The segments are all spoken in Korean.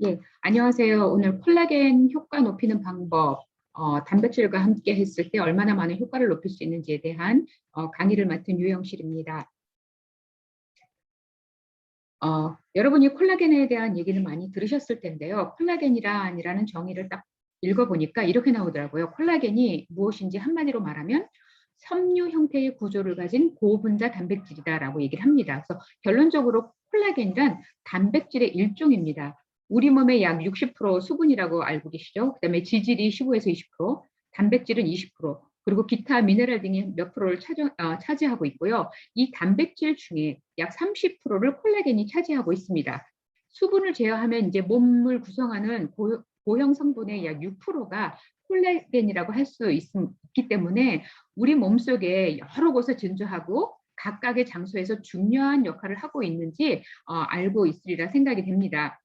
예, 안녕하세요. 오늘 콜라겐 효과 높이는 방법, 단백질과 함께 했을 때 얼마나 많은 효과를 높일 수 있는지에 대한 강의를 맡은 유영실입니다. 여러분이 콜라겐에 대한 얘기는 많이 들으셨을 텐데요. 콜라겐이라는 정의를 딱 읽어보니까 이렇게 나오더라고요. 콜라겐이 무엇인지 한마디로 말하면 섬유 형태의 구조를 가진 고분자 단백질이다라고 얘기를 합니다. 그래서 결론적으로 콜라겐이란 단백질의 일종입니다. 우리 몸의 약 60% 수분이라고 알고 계시죠? 그다음에 지질이 15에서 20%, 단백질은 20%, 그리고 기타 미네랄 등이 몇 프로를 차지하고 있고요. 이 단백질 중에 약 30%를 콜라겐이 차지하고 있습니다. 수분을 제어하면 이제 몸을 구성하는 고형 성분의 약 6%가 콜라겐이라고 할 수 있기 때문에 우리 몸속에 여러 곳에 존재하고 각각의 장소에서 중요한 역할을 하고 있는지 알고 있으리라 생각이 됩니다.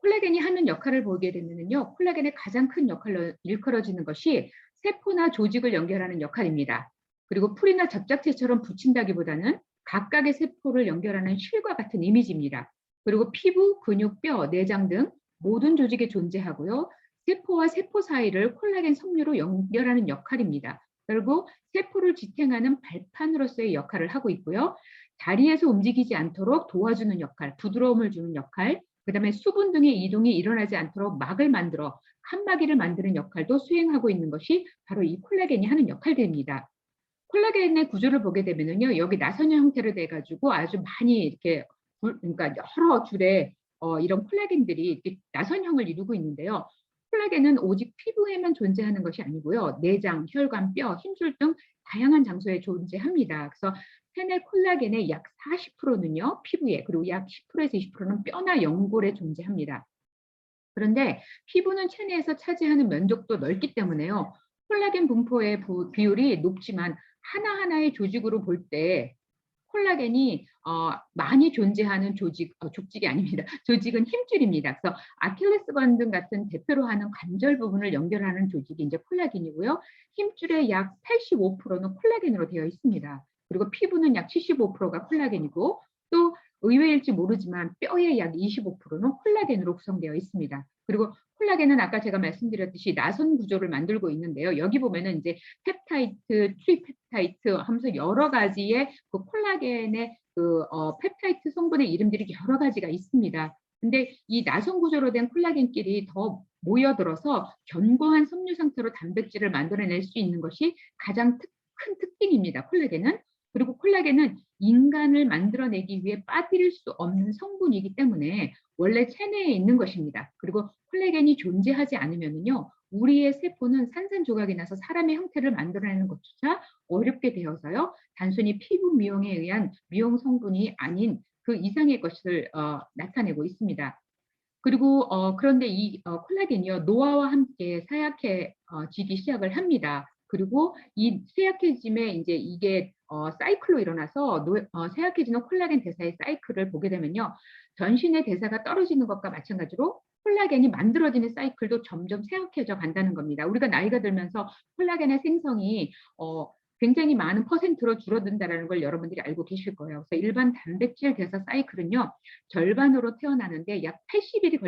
콜라겐이 하는 역할을 보게 되면요, 콜라겐의 가장 큰 역할로 일컬어지는 것이 세포나 조직을 연결하는 역할입니다. 그리고 풀이나 접착제처럼 붙인다기보다는 각각의 세포를 연결하는 실과 같은 이미지입니다. 그리고 피부, 근육, 뼈, 내장 등 모든 조직에 존재하고요. 세포와 세포 사이를 콜라겐 섬유로 연결하는 역할입니다. 그리고 세포를 지탱하는 발판으로서의 역할을 하고 있고요. 자리에서 움직이지 않도록 도와주는 역할, 부드러움을 주는 역할, 그다음에 수분 등의 이동이 일어나지 않도록 막을 만들어 칸막이를 만드는 역할도 수행하고 있는 것이 바로 이 콜라겐이 하는 역할들입니다. 콜라겐의 구조를 보게 되면요, 여기 나선형 형태로 돼 가지고 아주 많이 이렇게 그러니까 여러 줄의 이런 콜라겐들이 이렇게 나선형을 이루고 있는데요. 콜라겐은 오직 피부에만 존재하는 것이 아니고요. 내장, 혈관, 뼈, 힘줄 등 다양한 장소에 존재합니다. 그래서 체내 콜라겐의 약 40%는요, 피부에, 그리고 약 10%에서 20%는 뼈나 연골에 존재합니다. 그런데 피부는 체내에서 차지하는 면적도 넓기 때문에요. 콜라겐 분포의 비율이 높지만 하나하나의 조직으로 볼 때 콜라겐이 많이 존재하는 조직이 아닙니다. 조직은 힘줄입니다. 그래서 아킬레스 건등 같은 대표로 하는 관절 부분을 연결하는 조직이 이제 콜라겐이고요. 힘줄의 약 85%는 콜라겐으로 되어 있습니다. 그리고 피부는 약 75%가 콜라겐이고, 또 의외일지 모르지만 뼈의 약 25%는 콜라겐으로 구성되어 있습니다. 그리고 콜라겐은 아까 제가 말씀드렸듯이 나선 구조를 만들고 있는데요. 여기 보면은 이제 펩타이트, 트리펩타이트 하면서 여러 가지의 그 콜라겐의 펩타이트 성분의 이름들이 여러 가지가 있습니다. 근데 이 나선 구조로 된 콜라겐끼리 더 모여들어서 견고한 섬유 상태로 단백질을 만들어낼 수 있는 것이 가장 큰 특징입니다. 콜라겐은. 그리고 콜라겐은 인간을 만들어내기 위해 빠뜨릴 수 없는 성분이기 때문에 원래 체내에 있는 것입니다. 그리고 콜라겐이 존재하지 않으면요, 우리의 세포는 산산조각이 나서 사람의 형태를 만들어내는 것조차 어렵게 되어서요, 단순히 피부 미용에 의한 미용 성분이 아닌 그 이상의 것을 나타내고 있습니다. 그리고 그런데 이 콜라겐이요, 노화와 함께 쇠약해지기 시작을 합니다. 그리고 이 쇠약해짐에 이제 이게 사이클로 일어나서 쇠약해지는 콜라겐 대사의 사이클을 보게 되면요, 전신의 대사가 떨어지는 것과 마찬가지로 콜라겐이 만들어지는 사이클도 점점 쇠약해져 간다는 겁니다. 우리가 나이가 들면서 콜라겐의 생성이 굉장히 많은 퍼센트로 줄어든다는 걸 여러분들이 알고 계실 거예요. 그래서 일반 단백질 대사 사이클은요, 절반으로 태어나는데 약 80일이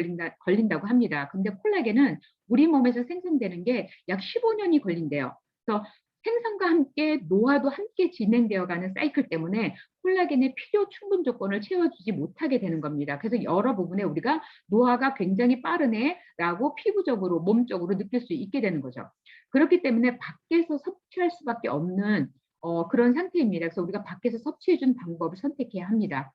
걸린다고 합니다. 근데 콜라겐은 우리 몸에서 생성되는 게 약 15년이 걸린대요. 그래서 생성과 함께 노화도 함께 진행되어가는 사이클 때문에 콜라겐의 필요 충분 조건을 채워주지 못하게 되는 겁니다. 그래서 여러 부분에 우리가 노화가 굉장히 빠르네라고 피부적으로, 몸적으로 느낄 수 있게 되는 거죠. 그렇기 때문에 밖에서 섭취할 수밖에 없는 그런 상태입니다. 그래서 우리가 밖에서 섭취해 준 방법을 선택해야 합니다.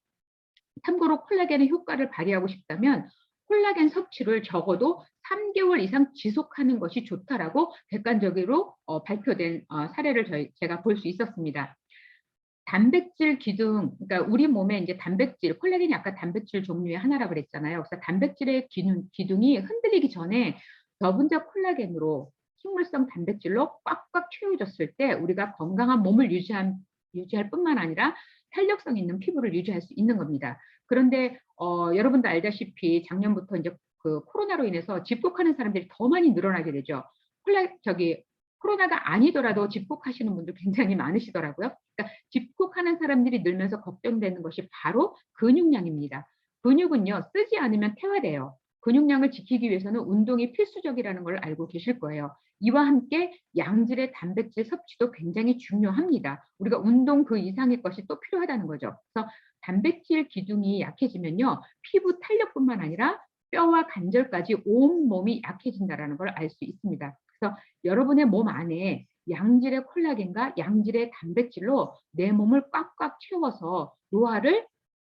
참고로 콜라겐의 효과를 발휘하고 싶다면 콜라겐 섭취를 적어도 3개월 이상 지속하는 것이 좋다라고 객관적으로 발표된 사례를 제가 볼 수 있었습니다. 단백질 기둥, 그러니까 우리 몸에 이제 단백질, 콜라겐이 아까 단백질 종류의 하나라고 그랬잖아요. 그래서 단백질의 기둥이 흔들리기 전에 저분자 콜라겐으로, 식물성 단백질로 꽉꽉 채워졌을 때 우리가 건강한 몸을 유지할 뿐만 아니라 탄력성 있는 피부를 유지할 수 있는 겁니다. 그런데 여러분도 알다시피 작년부터 이제 그 코로나로 인해서 집콕하는 사람들이 더 많이 늘어나게 되죠. 코로나가 아니더라도 집콕하시는 분들 굉장히 많으시더라고요. 그러니까 집콕하는 사람들이 늘면서 걱정되는 것이 바로 근육량입니다. 근육은요, 쓰지 않으면 퇴화돼요. 근육량을 지키기 위해서는 운동이 필수적이라는 걸 알고 계실 거예요. 이와 함께 양질의 단백질 섭취도 굉장히 중요합니다. 우리가 운동 그 이상의 것이 또 필요하다는 거죠. 그래서 단백질 기둥이 약해지면요, 피부 탄력뿐만 아니라 뼈와 관절까지 온몸이 약해진다는 걸 알 수 있습니다. 그래서 여러분의 몸 안에 양질의 콜라겐과 양질의 단백질로 내 몸을 꽉꽉 채워서 노화를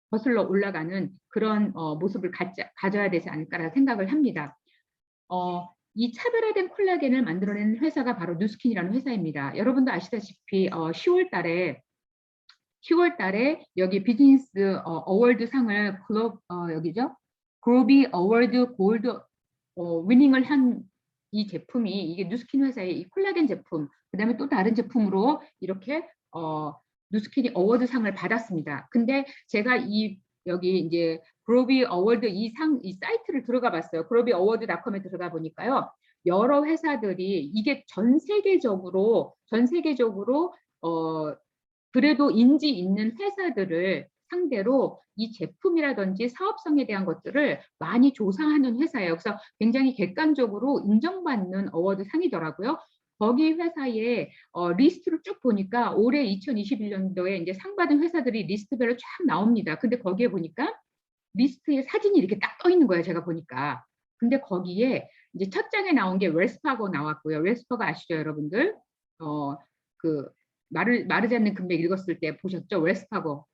거슬러 올라가는 그런 모습을 가져야 되지 않을까라는 생각을 합니다. 이 차별화된 콜라겐을 만들어내는 회사가 바로 누스킨이라는 회사입니다. 여러분도 아시다시피 10월 달에 여기 비즈니스 어워드 상을 여기죠? 그로비 어워드 골드 위닝을 한 이 제품이, 이게 누스킨 회사의 이 콜라겐 제품, 그다음에 또 다른 제품으로 이렇게 누스킨이 어워드 상을 받았습니다. 근데 제가 여기 이제 그로비 어워드 이 사이트를 들어가 봤어요. 그로비 어워드닷컴에 들어가 보니까요, 여러 회사들이 이게 전 세계적으로 그래도 인지 있는 회사들을 상대로 이 제품이라든지 사업성에 대한 것들을 많이 조사하는 회사예요. 그래서 굉장히 객관적으로 인정받는 어워드 상이더라고요. 거기 회사의 리스트를 쭉 보니까 올해 2021년도에 이제 상 받은 회사들이 리스트별로 쫙 나옵니다. 근데 거기에 보니까 리스트에 사진이 이렇게 딱 떠 있는 거예요, 제가 보니까. 근데 거기에 이제 첫 장에 나온 게 웰스파고 나왔고요. 웰스파고 아시죠, 여러분들? 그 마르지 않는 금맥 읽었을 때 보셨죠? 웰스파고.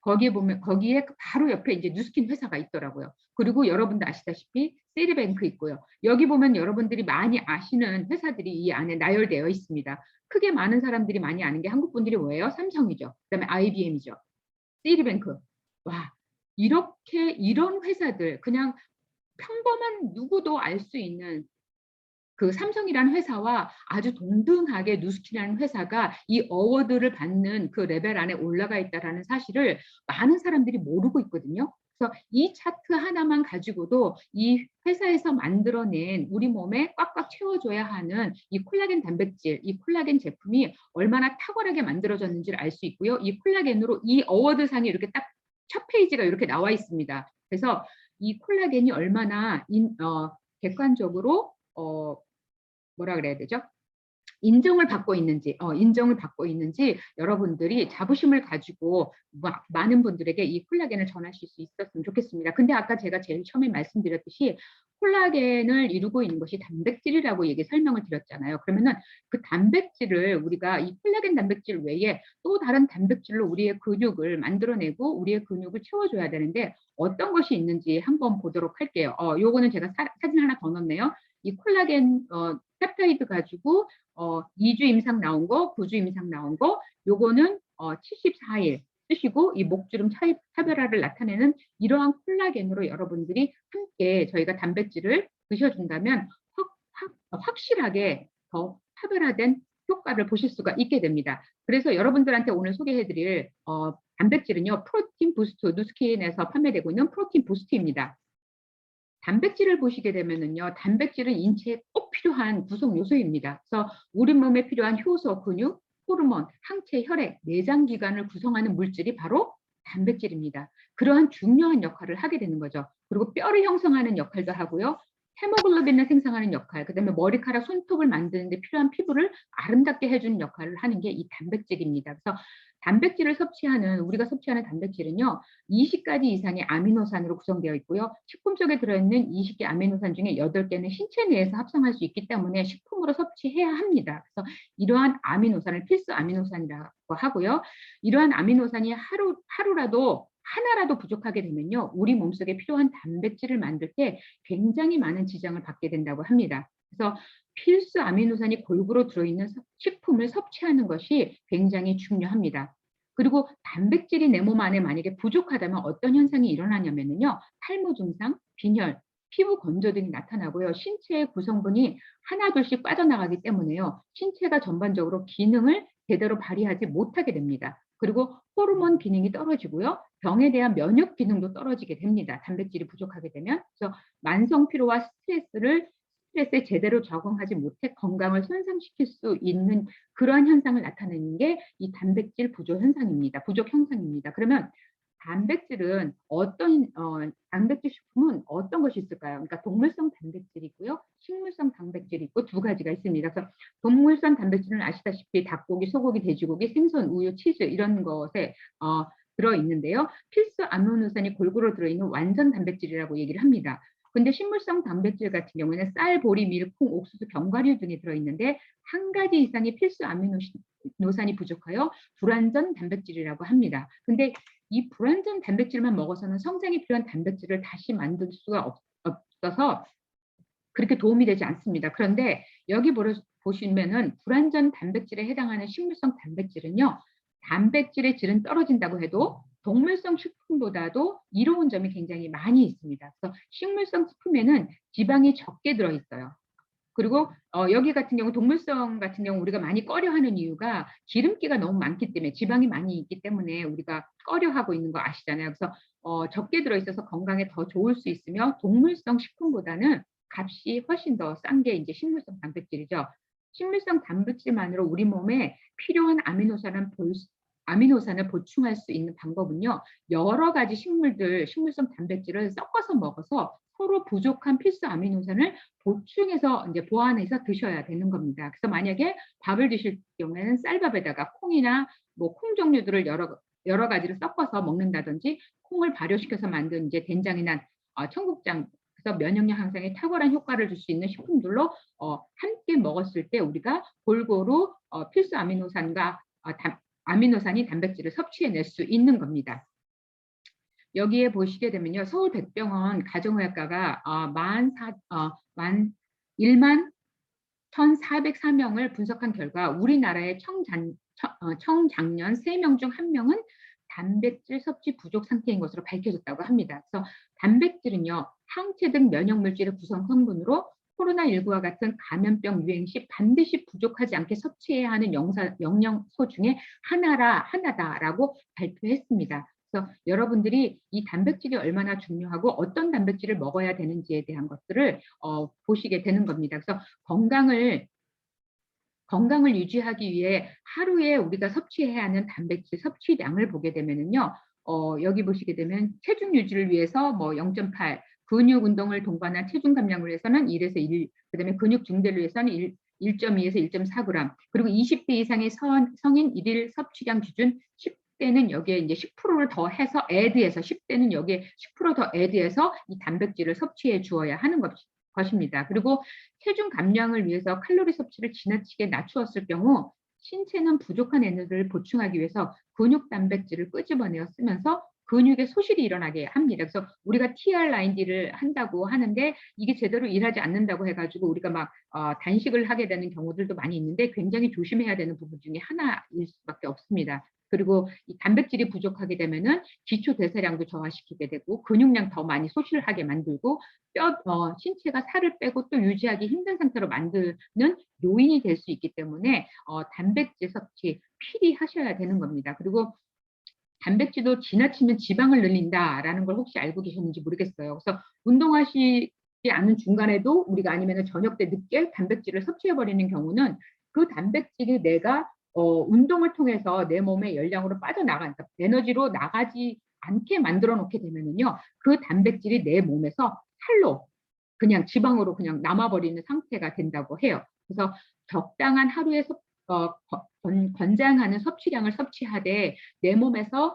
거기에 보면 거기에 바로 옆에 이제 누스킨 회사가 있더라고요. 그리고 여러분도 아시다시피 시리뱅크 있고요. 여기 보면 여러분들이 많이 아시는 회사들이 이 안에 나열되어 있습니다. 크게 많은 사람들이 많이 아는 게 한국 분들이 뭐예요? 삼성이죠. 그다음에 IBM이죠. 시리뱅크. 와, 이렇게 이런 회사들, 그냥 평범한 누구도 알 수 있는 그 삼성이라는 회사와 아주 동등하게 누스킨이라는 회사가 이 어워드를 받는 그 레벨 안에 올라가 있다는 사실을 많은 사람들이 모르고 있거든요. 그래서 이 차트 하나만 가지고도 이 회사에서 만들어낸 우리 몸에 꽉꽉 채워줘야 하는 이 콜라겐 단백질, 이 콜라겐 제품이 얼마나 탁월하게 만들어졌는지를 알 수 있고요. 이 콜라겐으로 이 어워드상이 이렇게 딱 첫 페이지가 이렇게 나와 있습니다. 그래서 이 콜라겐이 얼마나 객관적으로 뭐라 그래야 되죠? 인정을 받고 있는지 여러분들이 자부심을 가지고 많은 분들에게 이 콜라겐을 전하실 수 있었으면 좋겠습니다. 근데 아까 제가 제일 처음에 말씀드렸듯이 콜라겐을 이루고 있는 것이 단백질이라고 설명을 드렸잖아요. 그러면은 그 단백질을 우리가 이 콜라겐 단백질 외에 또 다른 단백질로 우리의 근육을 만들어내고 우리의 근육을 채워줘야 되는데 어떤 것이 있는지 한번 보도록 할게요. 요거는 제가 사진 하나 더 넣었네요. 이 콜라겐 펩타이드 가지고 2주 임상 나온 거, 9주 임상 나온 거, 요거는 74일 쓰시고 이 목주름 차별화를 나타내는 이러한 콜라겐으로 여러분들이 함께 저희가 단백질을 드셔준다면 확실하게 더 차별화된 효과를 보실 수가 있게 됩니다. 그래서 여러분들한테 오늘 소개해드릴 단백질은요, 프로틴 부스트, 누스킨에서 판매되고 있는 프로틴 부스트입니다. 단백질을 보시게 되면은요, 단백질은 인체에 꼭 필요한 구성 요소입니다. 그래서 우리 몸에 필요한 효소, 근육, 호르몬, 항체, 혈액, 내장 기관을 구성하는 물질이 바로 단백질입니다. 그러한 중요한 역할을 하게 되는 거죠. 그리고 뼈를 형성하는 역할도 하고요. 헤모글로빈을 생성하는 역할, 그다음에 머리카락, 손톱을 만드는 데 필요한 피부를 아름답게 해주는 역할을 하는 게 이 단백질입니다. 그래서 우리가 섭취하는 단백질은요, 20가지 이상의 아미노산으로 구성되어 있고요. 식품 속에 들어있는 20개 아미노산 중에 8개는 신체 내에서 합성할 수 있기 때문에 식품으로 섭취해야 합니다. 그래서 이러한 아미노산을 필수 아미노산이라고 하고요. 이러한 아미노산이 하나라도 부족하게 되면요, 우리 몸속에 필요한 단백질을 만들 때 굉장히 많은 지장을 받게 된다고 합니다. 그래서 필수 아미노산이 골고루 들어있는 식품을 섭취하는 것이 굉장히 중요합니다. 그리고 단백질이 내 몸 안에 만약에 부족하다면 어떤 현상이 일어나냐면요, 탈모 증상, 빈혈, 피부 건조 등이 나타나고요. 신체의 구성분이 하나둘씩 빠져나가기 때문에요, 신체가 전반적으로 기능을 제대로 발휘하지 못하게 됩니다. 그리고 호르몬 기능이 떨어지고요, 병에 대한 면역 기능도 떨어지게 됩니다. 단백질이 부족하게 되면. 그래서 만성 피로와 스트레스에 제대로 적응하지 못해 건강을 손상시킬 수 있는 그러한 현상을 나타내는 게 이 단백질 부족 현상입니다. 그러면 단백질은 단백질 식품은 어떤 것이 있을까요? 그러니까 동물성 단백질이고요, 식물성 단백질이 있고 두 가지가 있습니다. 그래서 동물성 단백질은 아시다시피 닭고기, 소고기, 돼지고기, 생선, 우유, 치즈 이런 것에 들어 있는데요. 필수 아미노산이 골고루 들어있는 완전 단백질이라고 얘기를 합니다. 근데 식물성 단백질 같은 경우에는 쌀, 보리, 밀, 콩, 옥수수, 견과류 등이 들어있는데 한 가지 이상의 필수 아미노산이 부족하여 불완전 단백질이라고 합니다. 근데 이 불완전 단백질만 먹어서는 성장에 필요한 단백질을 다시 만들 수가 없어서 그렇게 도움이 되지 않습니다. 그런데 여기 보시면은 불완전 단백질에 해당하는 식물성 단백질은요, 단백질의 질은 떨어진다고 해도 동물성 식품보다도 이로운 점이 굉장히 많이 있습니다. 그래서 식물성 식품에는 지방이 적게 들어있어요. 그리고 여기 같은 경우 동물성 같은 경우 우리가 많이 꺼려하는 이유가 기름기가 너무 많기 때문에, 지방이 많이 있기 때문에 우리가 꺼려하고 있는 거 아시잖아요. 그래서 적게 들어있어서 건강에 더 좋을 수 있으며 동물성 식품보다는 값이 훨씬 더 싼 게 이제 식물성 단백질이죠. 식물성 단백질만으로 우리 몸에 필요한 아미노산을 보충할 수 있는 방법은요, 여러 가지 식물성 단백질을 섞어서 먹어서 서로 부족한 필수 아미노산을 보충해서 이제 보완해서 드셔야 되는 겁니다. 그래서 만약에 밥을 드실 경우에는 쌀밥에다가 콩이나 뭐 콩 종류들을 여러 가지를 섞어서 먹는다든지, 콩을 발효시켜서 만든 이제 된장이나 청국장, 그래서 면역력 향상에 탁월한 효과를 줄 수 있는 식품들로 함께 먹었을 때 우리가 골고루 필수 아미노산이 단백질을 섭취해낼 수 있는 겁니다. 여기에 보시게 되면요, 서울백병원 가정의학과가 1만 1,404명을 분석한 결과 우리나라의 청장년 3명 중 1명은 단백질 섭취 부족 상태인 것으로 밝혀졌다고 합니다. 그래서 단백질은요, 항체 등 면역 물질의 구성 성분으로 코로나19와 같은 감염병 유행 시 반드시 부족하지 않게 섭취해야 하는 영양소 중에 하나다라고 발표했습니다. 그래서 여러분들이 이 단백질이 얼마나 중요하고 어떤 단백질을 먹어야 되는지에 대한 것들을 보시게 되는 겁니다. 그래서 건강을 유지하기 위해 하루에 우리가 섭취해야 하는 단백질 섭취량을 보게 되면은요, 여기 보시게 되면 체중 유지를 위해서 뭐 0.8, 근육 운동을 동반한 체중 감량을 위해서는 1에서 1, 그다음에 근육 증대를 위해서는 1.2에서 1.4g, 그리고 20대 이상의 성인 일일 섭취량 기준 10대는 여기에 이제 10%를 더 해서 애드해서 10대는 여기에 10% 더 애드해서 이 단백질을 섭취해 주어야 하는 것입니다. 그리고 체중 감량을 위해서 칼로리 섭취를 지나치게 낮추었을 경우 신체는 부족한 에너지를 보충하기 위해서 근육 단백질을 끄집어내어 쓰면서 근육의 소실이 일어나게 합니다. 그래서 우리가 TRIND를 한다고 하는데 이게 제대로 일하지 않는다고 해가지고 우리가 막 단식을 하게 되는 경우들도 많이 있는데 굉장히 조심해야 되는 부분 중에 하나일 수밖에 없습니다. 그리고 이 단백질이 부족하게 되면은 기초 대사량도 저하시키게 되고 근육량 더 많이 소실하게 만들고 신체가 살을 빼고 또 유지하기 힘든 상태로 만드는 요인이 될 수 있기 때문에 단백질 섭취 필히 하셔야 되는 겁니다. 그리고 단백질도 지나치면 지방을 늘린다라는 걸 혹시 알고 계셨는지 모르겠어요. 그래서 운동하시지 않는 중간에도 우리가 아니면 저녁 때 늦게 단백질을 섭취해버리는 경우는 그 단백질이 내가 운동을 통해서 내 몸의 열량으로 빠져나간 에너지로 나가지 않게 만들어 놓게 되면은요, 그 단백질이 내 몸에서 살로 그냥 지방으로 그냥 남아버리는 상태가 된다고 해요. 그래서 적당한 하루에 권장하는 섭취량을 섭취하되 내 몸에서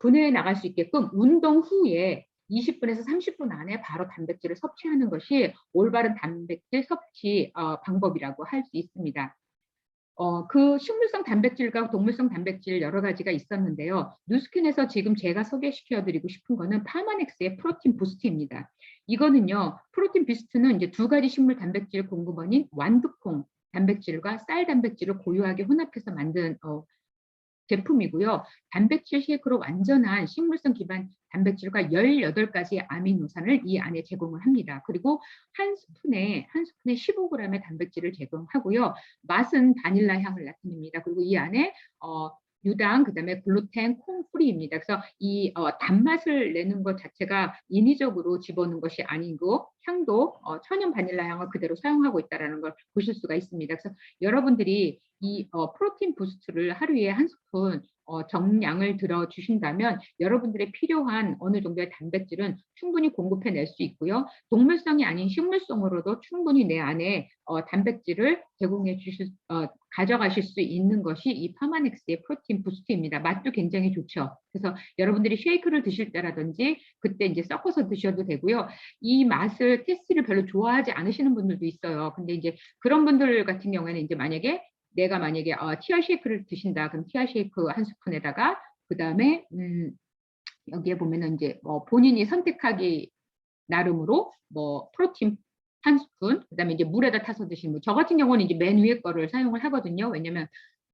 분해해 나갈 수 있게끔 운동 후에 20분에서 30분 안에 바로 단백질을 섭취하는 것이 올바른 단백질 섭취 방법이라고 할 수 있습니다. 그 식물성 단백질과 동물성 단백질 여러 가지가 있었는데요. 뉴스킨에서 지금 제가 소개시켜드리고 싶은 거는 파마넥스의 프로틴 부스트입니다. 이거는요, 프로틴 부스트는 이제 두 가지 식물 단백질 공급원인 완두콩 단백질과 쌀 단백질을 고유하게 혼합해서 만든 제품이고요. 단백질 쉐이크로 완전한 식물성 기반 단백질과 18가지 아미노산을 이 안에 제공을 합니다. 그리고 한 스푼에 15g의 단백질을 제공하고요. 맛은 바닐라 향을 나타냅니다. 그리고 이 안에 유당, 그다음에 글루텐, 콩 프리입니다. 그래서 이 단맛을 내는 것 자체가 인위적으로 집어넣은 것이 아니고 향도 천연 바닐라 향을 그대로 사용하고 있다는 걸 보실 수가 있습니다. 그래서 여러분들이 이 프로틴 부스트를 하루에 한 스푼 정량을 들어 주신다면 여러분들의 필요한 어느 정도의 단백질은 충분히 공급해낼 수 있고요. 동물성이 아닌 식물성으로도 충분히 내 안에 단백질을 제공해 주실 가져가실 수 있는 것이 이 파마넥스의 프로틴 부스트입니다. 맛도 굉장히 좋죠. 그래서 여러분들이 쉐이크를 드실 때라든지 그때 이제 섞어서 드셔도 되고요. 이 맛을 테스트를 별로 좋아하지 않으시는 분들도 있어요. 근데 이제 그런 분들 같은 경우에는 이제 만약에 내가 만약에 티알 쉐이크를 드신다. 그럼 티알 쉐이크 한 스푼에다가 그다음에 여기에 보면은 이제 본인이 선택하기 나름으로 뭐 프로틴 한 스푼, 그다음에 이제 물에다 타서 드시는 분. 저 같은 경우는 이제 맨 위에 거를 사용을 하거든요. 왜냐면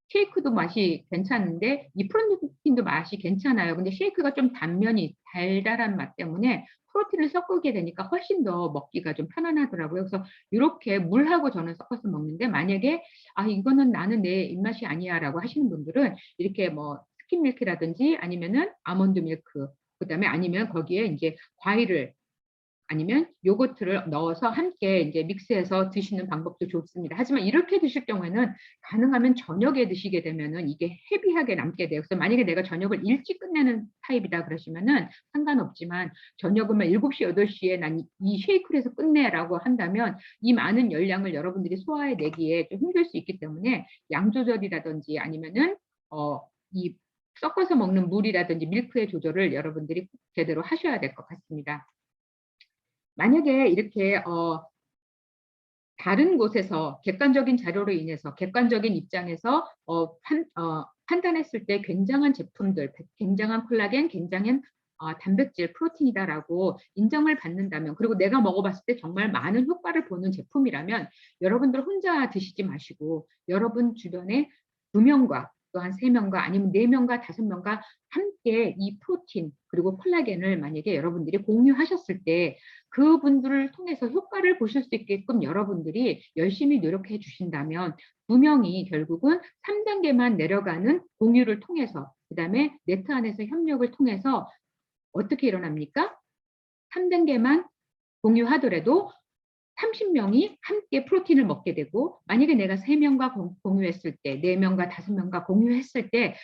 쉐이크도 맛이 괜찮은데 이 프로틴도 맛이 괜찮아요. 근데 쉐이크가 좀 단면이 달달한 맛 때문에 프로틴을 섞게 되니까 훨씬 더 먹기가 좀 편안하더라고요. 그래서 요렇게 물하고 저는 섞어서 먹는데 만약에 '아 이거는 나는 내 입맛이 아니야.'라고 하시는 분들은 이렇게 뭐 스kim 밀크라든지 아니면은 아몬드 밀크 그다음에 아니면 거기에 인제 과일을 아니면 요거트를 넣어서 함께 인제 믹스해서 드시는 방법도 좋습니다. 하지만 이렇게 드실 경우에는 가능하면 저녁에 드시게 되면은 이게 헤비하게 남게 돼요. 그래서 만약에 내가 저녁을 일찍 끝내는 타입이다 그러시면은 상관없지만 저녁은 막 7시 8시에 '난 이 쉐이크를 해서 끝내.'라고 한다면 이 많은 열량을 여러분들이 소화해 내기에 좀 힘들 수 있기 때문에 양 조절이라든지 아니면은 이 섞어서 먹는 물이라든지 밀크의 조절을 여러분들이 꼭 제대로 하셔야 될 것 같습니다. 만약에 이렇게 다른 곳에서 객관적인 자료로 인해서 객관적인 입장에서 판단했을 때 굉장한 제품들, 굉장한 콜라겐, 굉장한 단백질, 프로틴이다라고 인정을 받는다면 그리고 내가 먹어봤을 때 정말 많은 효과를 보는 제품이라면 여러분들 혼자 드시지 마시고 여러분 주변에 2명과 또한 3명과 아니면 4명과 5명과 함께 이 프로틴 그리고 콜라겐을 만약에 여러분들이 공유하셨을 때 그분들을 통해서 효과를 보실 수 있게끔 여러분들이 열심히 노력해 주신다면 2명이 결국은 3단계만 내려가는 공유를 통해서 그다음에 네트 안에서 협력을 통해서 어떻게 일어납니까? 3단계만 공유하더라도 30명이 함께 프로틴을 먹게 되고 만약에 내가 3명과 공유했을 때 4명과 5명과 공유했을 때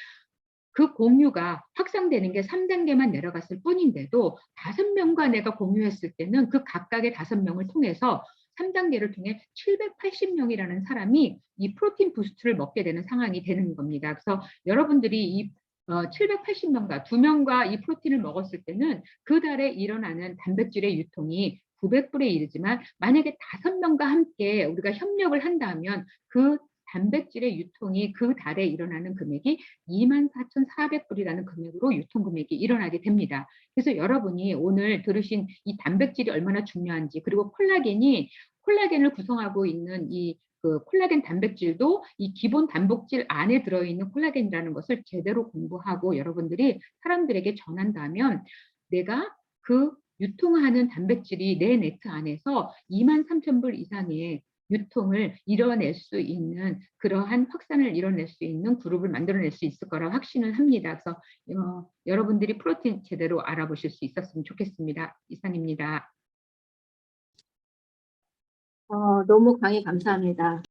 그 공유가 확산되는 게 3단계만 내려갔을 뿐인데도 5명과 내가 공유했을 때는 그 각각의 5명을 통해서 3단계를 통해 780명이라는 사람이 이 프로틴 부스트를 먹게 되는 상황이 되는 겁니다. 그래서 여러분들이 이 780명과 2명과 이 프로틴을 먹었을 때는 그 달에 일어나는 단백질의 유통이 900불에 이르지만 만약에 5명과 함께 우리가 협력을 한다면 그 단백질의 유통이 그 달에 일어나는 금액이 24,400불이라는 금액으로 유통 금액이 일어나게 됩니다. 그래서 여러분이 오늘 들으신 이 단백질이 얼마나 중요한지 그리고 콜라겐을 구성하고 있는 이 콜라겐 단백질도 이 기본 단백질 안에 들어있는 콜라겐이라는 것을 제대로 공부하고 여러분들이 사람들에게 전한다면 내가 그 유통하는 단백질이 내 네트 안에서 23,000불 이상의 유통을 이뤄낼 수 있는 그러한 확산을 이뤄낼 수 있는 그룹을 만들어낼 수 있을 거라고 확신을 합니다. 그래서 여러분들이 프로틴 제대로 알아보실 수 있었으면 좋겠습니다. 이상입니다. 너무 강의 감사합니다.